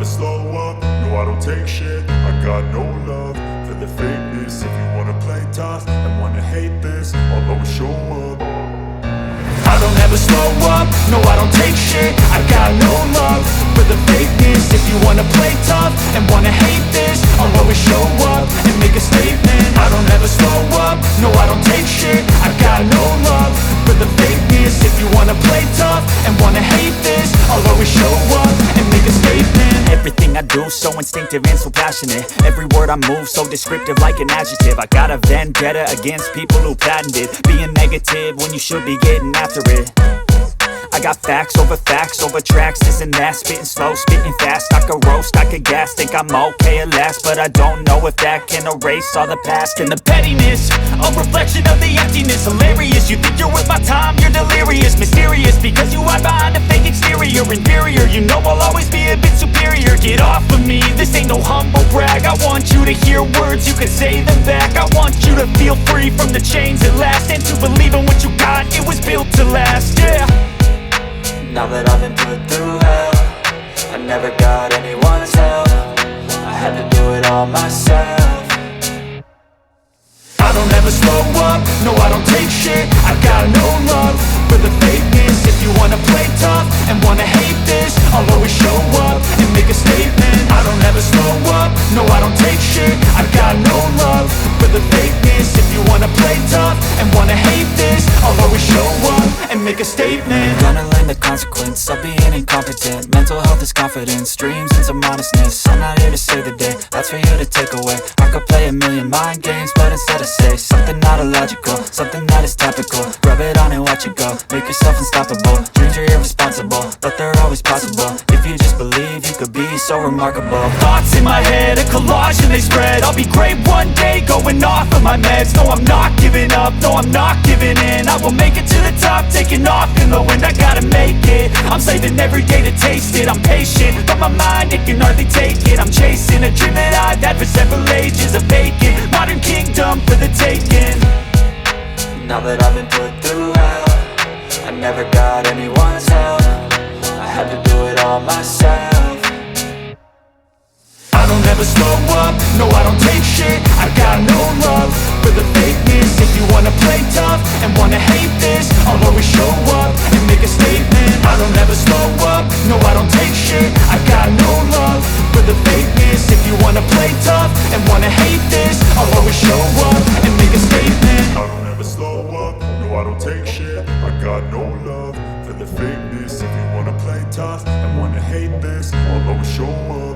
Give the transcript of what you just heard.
slow up, no I don't take shit. I got no love for the fakeness. If you wanna play tough and wanna hate this, I'll always show up. I don't ever slow up, no I don't take shit. I got no love for the fakeness. If you wanna play tough and wanna hate this, I'll always show up and make a statement. I don't ever slow up, no I don't take shit. I got no love for the fakeness. If you wanna play tough and wanna hate this, I'll always show up and make a statement. Everything I do so instinctive and so passionate. Every word I move so descriptive like an adjective. I got a vendetta against people who patented being negative when you should be getting after it. I got facts over tracks, this and that. Spitting slow, spitting fast, I could roast, I could gas. Think I'm okay at last, but I don't know if that can erase all the past. And the pettiness, a reflection of the emptiness. Hilarious, you think you're worth my time, you're delirious. Mysterious, because you hide behind a fake exterior. Inferior, you know I'll always be a bit superior. Get off of me, this ain't no humble brag. I want you to hear words, you can say them back. I want you to feel free from the chains at last, and to believe in what you got, it was built to last, yeah. Now that I've been put through hell, I never got anyone's help. I had to do it all myself. I don't ever slow up, no I don't take shit. I got no love for the fakeness. If you wanna play tough and wanna hate this, I'll always show up and make a statement. I don't ever slow up, no I don't take shit. I got no love for the fakeness. If you wanna play tough and wanna hate this, I'll always show up and make a statement. Gonna learn the consequence of being incompetent. Mental health is confidence, dreams and some modestness. I'm not here to save the day, that's for you to take away. I could play a million mind games, but instead I say something not illogical, something that is topical. Rub it on and watch it go, make yourself unstoppable. Dreams are irresponsible, but they're always possible. If you just believe, you could be so remarkable. Thoughts in my head, a collage and they spread. I'll be great one day, going off of my meds. No, I'm not giving up, no, I'm not giving in. I will make it to the top, taking off in the wind. I gotta make it, I'm saving every day to taste it. I'm patient, but my mind, it can hardly take it. I'm chasing a dream that I've had for several ages. A vacant, modern kingdom for the taking. Now that I've been put through hell, I never got anyone's help. I had to do it all myself. I don't ever slow up, no I don't take shit. I got no love for the fakeness. If you wanna play tough and wanna hate this, I'll always show up and make a statement. I don't ever slow up, no I don't take shit. I got no love for the fakeness. If you wanna play tough and wanna hate this, I'll always show up and make a statement. I don't ever slow up, no I don't take shit. I got no love for the fakeness. If you wanna play tough and wanna hate this, I'll always show up.